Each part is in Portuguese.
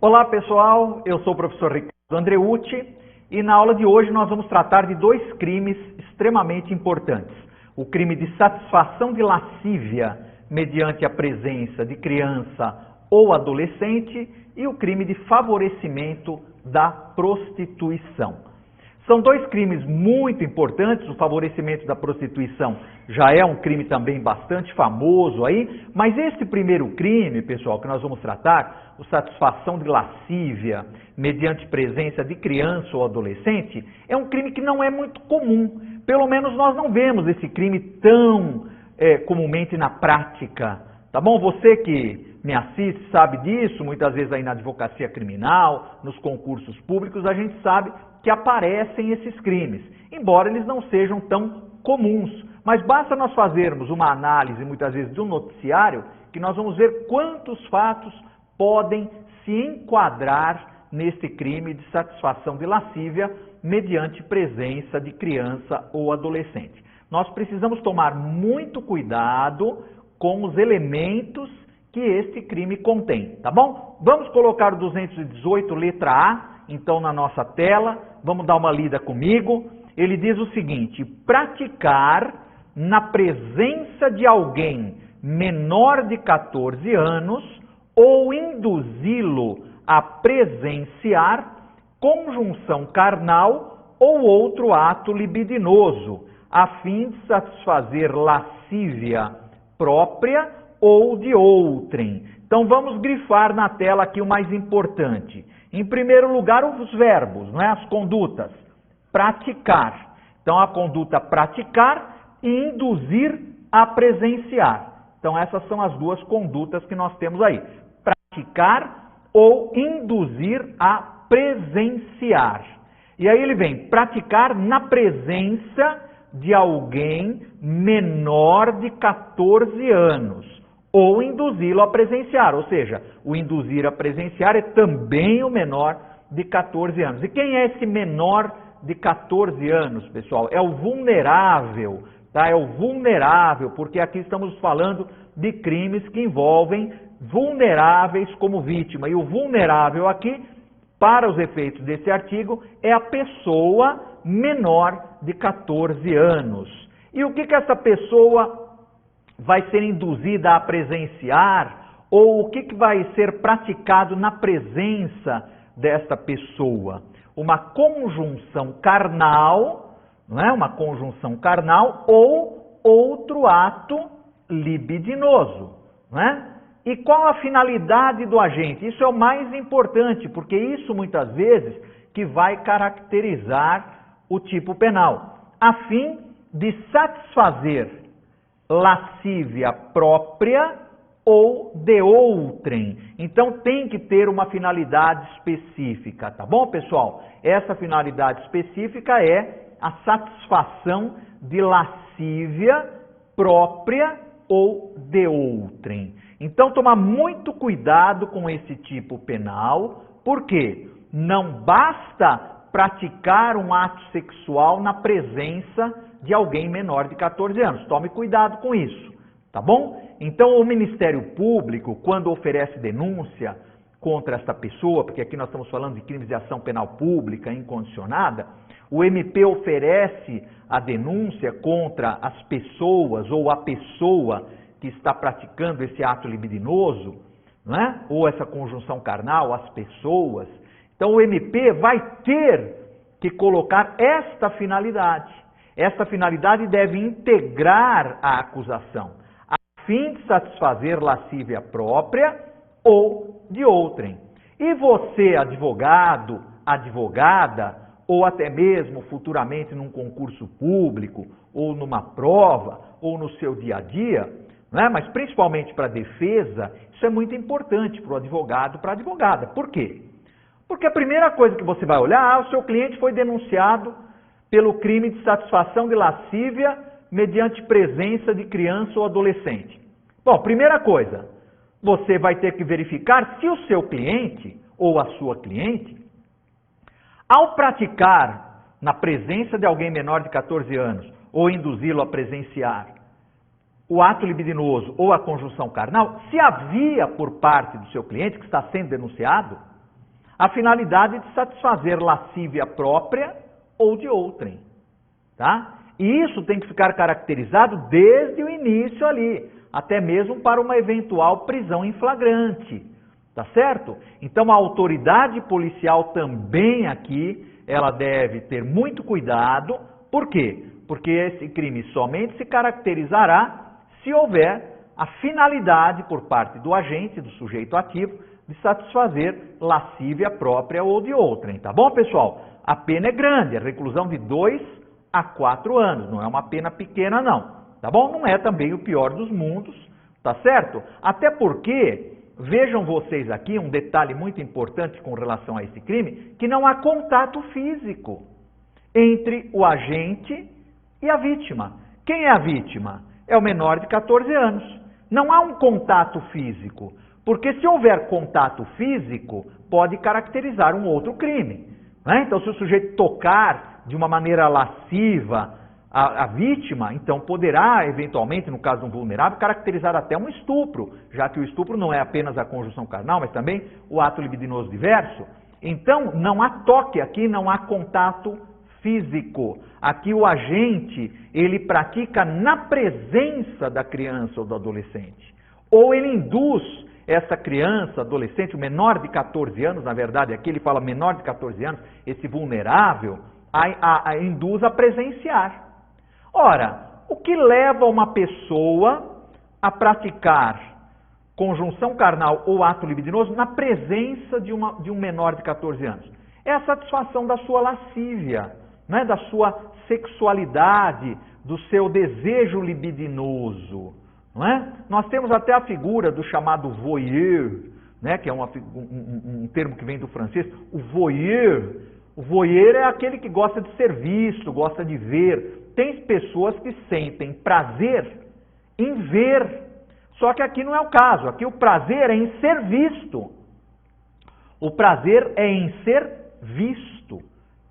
Olá pessoal, eu sou o professor Ricardo Andreucci e na aula de hoje nós vamos tratar de dois crimes extremamente importantes. O crime de satisfação de lascívia mediante a presença de criança ou adolescente e o crime de favorecimento da prostituição. São dois crimes muito importantes. O favorecimento da prostituição já é um crime também bastante famoso aí, mas esse primeiro crime, pessoal, que nós vamos tratar, o satisfação de lascívia mediante presença de criança ou adolescente, é um crime que não é muito comum. Pelo menos nós não vemos esse crime tão comumente na prática, tá bom? Você que me assiste sabe disso, muitas vezes aí na advocacia criminal, nos concursos públicos, a gente sabe que aparecem esses crimes, embora eles não sejam tão comuns. Mas basta nós fazermos uma análise, muitas vezes, de um noticiário, que nós vamos ver quantos fatos podem se enquadrar nesse crime de satisfação de lascívia mediante presença de criança ou adolescente. Nós precisamos tomar muito cuidado com os elementos que este crime contém, tá bom? Vamos colocar o 218 letra A, então, na nossa tela, vamos dar uma lida comigo. Ele diz o seguinte: praticar na presença de alguém menor de 14 anos ou induzi-lo a presenciar conjunção carnal ou outro ato libidinoso, a fim de satisfazer lascívia própria ou de outrem. Então vamos grifar na tela aqui o mais importante. Em primeiro lugar, os verbos, não é? As condutas. Praticar. Então a conduta praticar e induzir a presenciar. Então essas são as duas condutas que nós temos aí. Praticar ou induzir a presenciar. E aí ele vem praticar na presença de alguém menor de 14 anos. Ou induzi-lo a presenciar, ou seja, o induzir a presenciar é também o menor de 14 anos. E quem é esse menor de 14 anos, pessoal? É o vulnerável, tá? É o vulnerável, porque aqui estamos falando de crimes que envolvem vulneráveis como vítima. E o vulnerável aqui, para os efeitos desse artigo, é a pessoa menor de 14 anos. E o que essa pessoa vai ser induzida a presenciar, ou o que vai ser praticado na presença desta pessoa? Uma conjunção carnal, não é? Uma conjunção carnal ou outro ato libidinoso, não é? E qual a finalidade do agente? Isso é o mais importante, porque isso muitas vezes que vai caracterizar o tipo penal, a fim de satisfazer lascívia própria ou de outrem. Então tem que ter uma finalidade específica, tá bom, pessoal? Essa finalidade específica é a satisfação de lascívia própria ou de outrem. Então tomar muito cuidado com esse tipo penal, porque não basta praticar um ato sexual na presença de alguém menor de 14 anos. Tome cuidado com isso, tá bom? Então, o Ministério Público, quando oferece denúncia contra esta pessoa, porque aqui nós estamos falando de crimes de ação penal pública incondicionada, o MP oferece a denúncia contra as pessoas ou a pessoa que está praticando esse ato libidinoso, não é? Ou essa conjunção carnal, as pessoas. Então, o MP vai ter que colocar esta finalidade. Esta finalidade deve integrar a acusação, a fim de satisfazer lascívia própria ou de outrem. E você, advogado, advogada, ou até mesmo futuramente num concurso público, ou numa prova, ou no seu dia a dia, né? Mas principalmente para a defesa, isso é muito importante para o advogado, para a advogada. Por quê? Porque a primeira coisa que você vai olhar, o seu cliente foi denunciado pelo crime de satisfação de lascívia mediante presença de criança ou adolescente. Bom, primeira coisa, você vai ter que verificar se o seu cliente ou a sua cliente, ao praticar na presença de alguém menor de 14 anos ou induzi-lo a presenciar o ato libidinoso ou a conjunção carnal, se havia por parte do seu cliente que está sendo denunciado, a finalidade de satisfazer lascívia própria ou de outrem, tá? E isso tem que ficar caracterizado desde o início ali, até mesmo para uma eventual prisão em flagrante, tá certo? Então a autoridade policial também aqui, ela deve ter muito cuidado. Por quê? Porque esse crime somente se caracterizará se houver a finalidade por parte do agente, do sujeito ativo, de satisfazer lascívia própria ou de outrem, tá bom, pessoal? A pena é grande, é reclusão de 2 a 4 anos, não é uma pena pequena não, tá bom? Não é também o pior dos mundos, tá certo? Até porque, vejam vocês aqui um detalhe muito importante com relação a esse crime, que não há contato físico entre o agente e a vítima. Quem é a vítima? É o menor de 14 anos. Não há um contato físico, porque se houver contato físico, pode caracterizar um outro crime, né? Então, se o sujeito tocar de uma maneira lasciva a vítima, então poderá, eventualmente, no caso de um vulnerável, caracterizar até um estupro, já que o estupro não é apenas a conjunção carnal, mas também o ato libidinoso diverso. Então, não há toque aqui, não há contato físico. Aqui o agente, ele pratica na presença da criança ou do adolescente. Ou ele induz essa criança, adolescente, o menor de 14 anos, na verdade, aqui ele fala menor de 14 anos, esse vulnerável, induz a presenciar. Ora, o que leva uma pessoa a praticar conjunção carnal ou ato libidinoso na presença de um menor de 14 anos? É a satisfação da sua lascívia, né? Da sua sexualidade, do seu desejo libidinoso. Não é? Nós temos até a figura do chamado voyeur, né? Que é um termo que vem do francês, o voyeur. O voyeur é aquele que gosta de ser visto, gosta de ver. Tem pessoas que sentem prazer em ver, só que aqui não é o caso. Aqui o prazer é em ser visto. O prazer é em ser visto.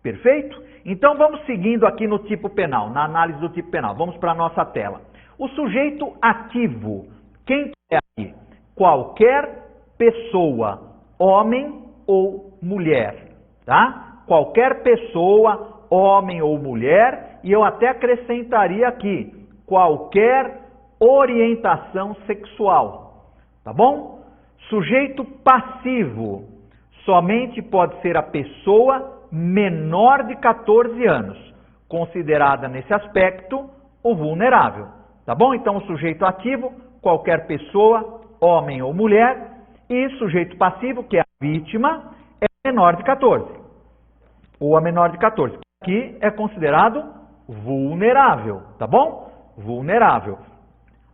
Perfeito? Então vamos seguindo aqui no tipo penal, na análise do tipo penal. Vamos para a nossa tela. O sujeito ativo, quem é aqui? Qualquer pessoa, homem ou mulher, tá? Qualquer pessoa, homem ou mulher, e eu até acrescentaria aqui, qualquer orientação sexual, tá bom? Sujeito passivo, somente pode ser a pessoa menor de 14 anos, considerada nesse aspecto o vulnerável, tá bom? Então o sujeito ativo, qualquer pessoa, homem ou mulher, e sujeito passivo, que é a vítima, é menor de 14, ou a menor de 14, que é considerado vulnerável, tá bom? Vulnerável.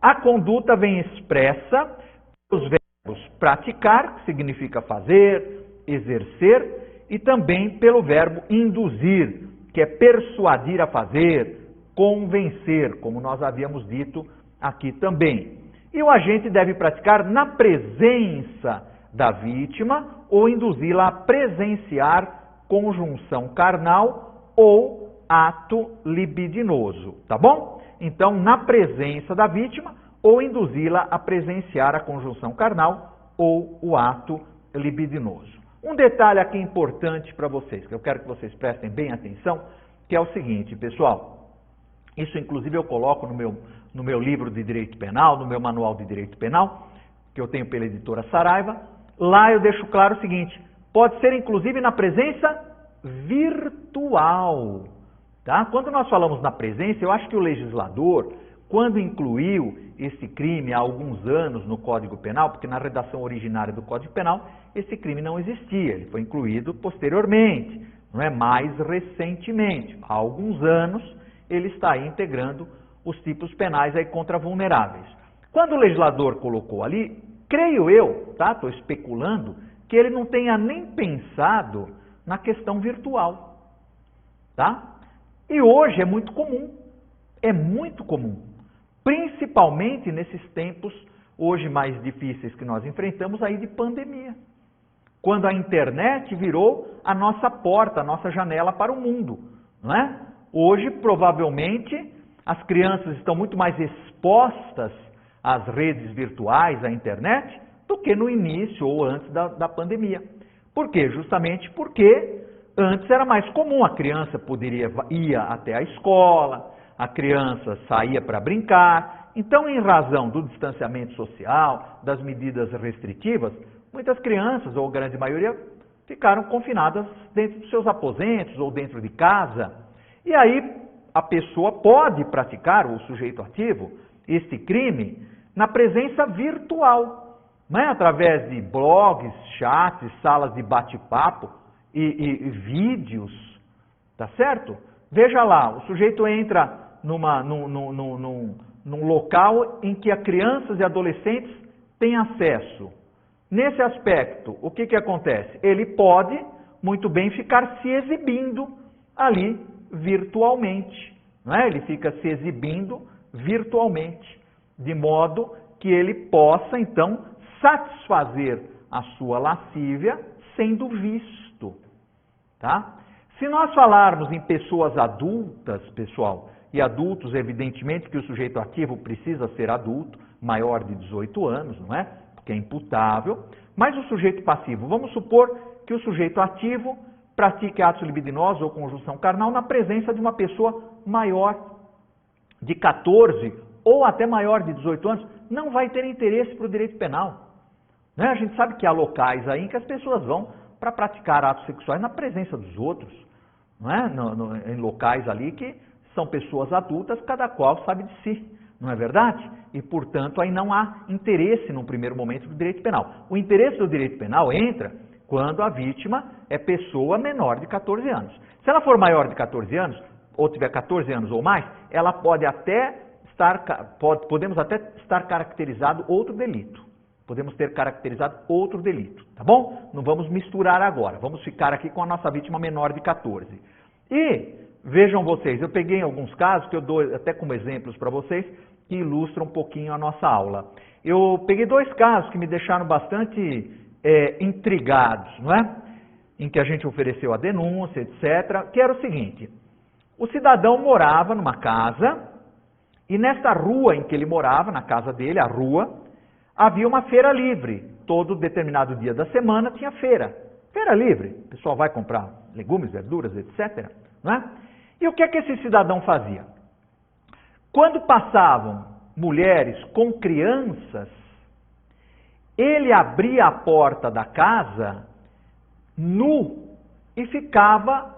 A conduta vem expressa pelos verbos praticar, que significa fazer, exercer, e também pelo verbo induzir, que é persuadir a fazer, convencer, como nós havíamos dito aqui também. E o agente deve praticar na presença da vítima ou induzi-la a presenciar conjunção carnal ou ato libidinoso, tá bom? Então, na presença da vítima ou induzi-la a presenciar a conjunção carnal ou o ato libidinoso. Um detalhe aqui importante para vocês, que eu quero que vocês prestem bem atenção, que é o seguinte, pessoal. Isso, inclusive, eu coloco no meu livro de Direito Penal, no meu manual de Direito Penal, que eu tenho pela editora Saraiva. Lá eu deixo claro o seguinte, pode ser, inclusive, na presença virtual. Tá? Quando nós falamos na presença, eu acho que o legislador, quando incluiu esse crime há alguns anos no Código Penal, porque na redação originária do Código Penal, esse crime não existia, ele foi incluído posteriormente, não é? Mais recentemente, há alguns anos, ele está aí integrando os tipos penais aí contra vulneráveis. Quando o legislador colocou ali, creio eu, tá? Estou especulando, que ele não tenha nem pensado na questão virtual, tá? E hoje é muito comum, principalmente nesses tempos hoje mais difíceis que nós enfrentamos aí de pandemia. Quando a internet virou a nossa porta, a nossa janela para o mundo, não é? Hoje, provavelmente, as crianças estão muito mais expostas às redes virtuais, à internet, do que no início ou antes da pandemia. Por quê? Justamente porque antes era mais comum, a criança ia até a escola, a criança saía para brincar. Então, em razão do distanciamento social, das medidas restritivas, muitas crianças, ou a grande maioria, ficaram confinadas dentro dos seus aposentos ou dentro de casa. E aí a pessoa pode praticar, o sujeito ativo, este crime na presença virtual, né? Através de blogs, chats, salas de bate-papo e vídeos, tá certo? Veja lá, o sujeito entra num local em que as crianças e adolescentes têm acesso. Nesse aspecto, o que acontece? Ele pode muito bem ficar se exibindo ali virtualmente, não é? Ele fica se exibindo virtualmente, de modo que ele possa, então, satisfazer a sua lascívia sendo visto, tá? Se nós falarmos em pessoas adultas, pessoal, e adultos, evidentemente que o sujeito ativo precisa ser adulto, maior de 18 anos, não é? Porque é imputável, mas o sujeito passivo, vamos supor que o sujeito ativo pratique atos libidinosos ou conjunção carnal na presença de uma pessoa maior de 14 ou até maior de 18 anos, não vai ter interesse para o direito penal. Né? A gente sabe que há locais aí em que as pessoas vão para praticar atos sexuais na presença dos outros, não é? Em locais ali que são pessoas adultas, cada qual sabe de si, não é verdade? E, portanto, aí não há interesse, num primeiro momento, do direito penal. O interesse do direito penal entra quando a vítima é pessoa menor de 14 anos. Se ela for maior de 14 anos, ou tiver 14 anos ou mais, ela pode até podemos até estar caracterizado outro delito. Podemos ter caracterizado outro delito, tá bom? Não vamos misturar agora, vamos ficar aqui com a nossa vítima menor de 14. E, vejam vocês, eu peguei alguns casos que eu dou até como exemplos para vocês, que ilustram um pouquinho a nossa aula. Eu peguei 2 casos que me deixaram bastante intrigados, não é? Em que a gente ofereceu a denúncia, etc., que era o seguinte: o cidadão morava numa casa, e nesta rua em que ele morava, na casa dele, a rua, havia uma feira livre. Todo determinado dia da semana tinha feira. Feira livre, o pessoal vai comprar legumes, verduras, etc., não é? E o que esse cidadão fazia? Quando passavam mulheres com crianças, ele abria a porta da casa nu e ficava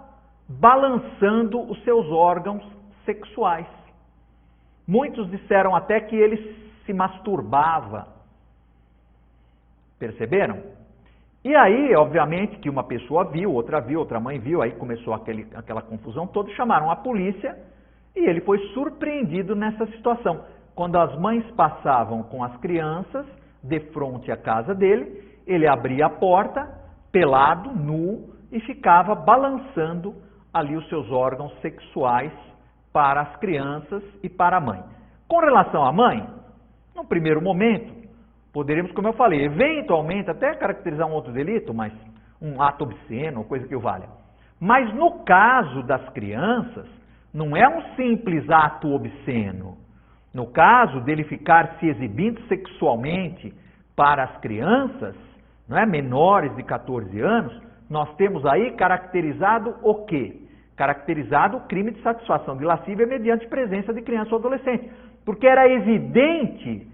balançando os seus órgãos sexuais. Muitos disseram até que ele se masturbava. Perceberam? E aí, obviamente, que uma pessoa viu, outra mãe viu, aí começou aquela confusão toda, chamaram a polícia e ele foi surpreendido nessa situação. Quando as mães passavam com as crianças de frente à casa dele, ele abria a porta, pelado, nu, e ficava balançando ali os seus órgãos sexuais para as crianças e para a mãe. Com relação à mãe, no primeiro momento, poderíamos, como eu falei, eventualmente até caracterizar um outro delito, mas um ato obsceno, coisa que o valha. Mas no caso das crianças, não é um simples ato obsceno. No caso dele ficar se exibindo sexualmente para as crianças, não é, menores de 14 anos, nós temos aí caracterizado o quê? Caracterizado o crime de satisfação de lascívia mediante presença de criança ou adolescente. Porque era evidente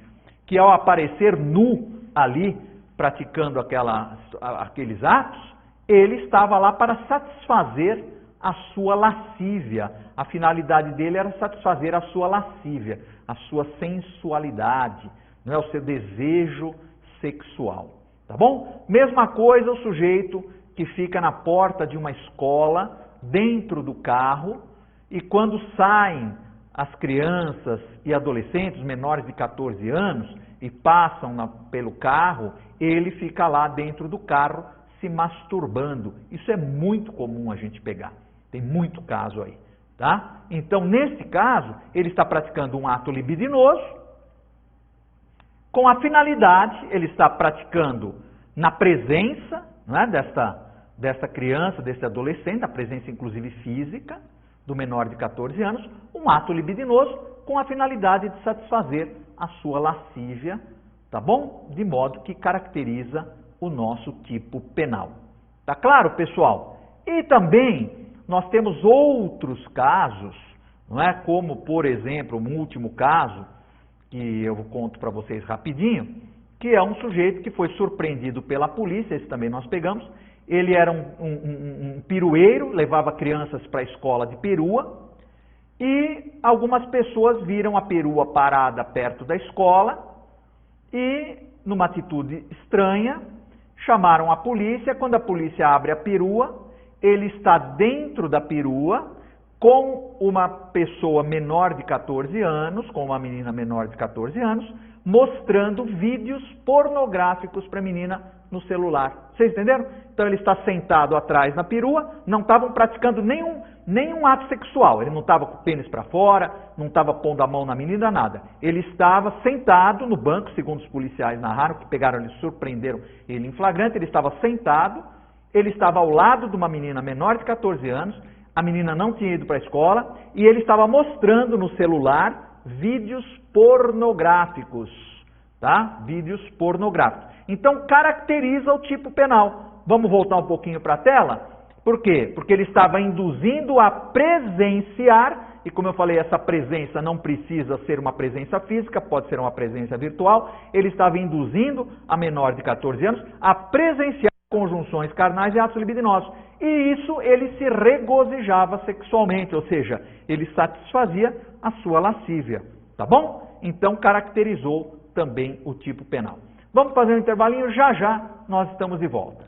que ao aparecer nu ali, praticando aqueles atos, ele estava lá para satisfazer a sua lascívia. A finalidade dele era satisfazer a sua lascívia, a sua sensualidade, não é, o seu desejo sexual. Tá bom? Mesma coisa o sujeito que fica na porta de uma escola, dentro do carro, e quando saem as crianças e adolescentes menores de 14 anos e passam pelo carro, ele fica lá dentro do carro se masturbando. Isso é muito comum a gente pegar. Tem muito caso aí, tá? Então, nesse caso, ele está praticando um ato libidinoso, com a finalidade, ele está praticando na presença, não é, desta criança, desse adolescente, a presença inclusive física, do menor de 14 anos, um ato libidinoso com a finalidade de satisfazer a sua lascívia, tá bom? De modo que caracteriza o nosso tipo penal. Tá claro, pessoal? E também nós temos outros casos, não é? Como, por exemplo, um último caso, que eu conto para vocês rapidinho, que é um sujeito que foi surpreendido pela polícia, esse também nós pegamos. Ele era um perueiro, levava crianças para a escola de perua, e algumas pessoas viram a perua parada perto da escola e, numa atitude estranha, chamaram a polícia. Quando a polícia abre a perua, ele está dentro da perua com uma pessoa menor de 14 anos, com uma menina menor de 14 anos, mostrando vídeos pornográficos para a menina no celular. Vocês entenderam? Então ele está sentado atrás na perua, não estavam praticando nenhum ato sexual. Ele não estava com o pênis para fora, não estava pondo a mão na menina, nada. Ele estava sentado no banco, segundo os policiais narraram, que pegaram ele, surpreenderam ele em flagrante. Ele estava sentado, ele estava ao lado de uma menina menor de 14 anos, a menina não tinha ido para a escola, e ele estava mostrando no celular vídeos pornográficos, tá? Vídeos pornográficos. Então, caracteriza o tipo penal. Vamos voltar um pouquinho para a tela? Por quê? Porque ele estava induzindo a presenciar, e como eu falei, essa presença não precisa ser uma presença física, pode ser uma presença virtual. Ele estava induzindo a menor de 14 anos a presenciar conjunções carnais e atos libidinosos. E isso ele se regozijava sexualmente, ou seja, ele satisfazia a sua lascívia, tá bom? Então caracterizou também o tipo penal. Vamos fazer um intervalinho, já já nós estamos de volta.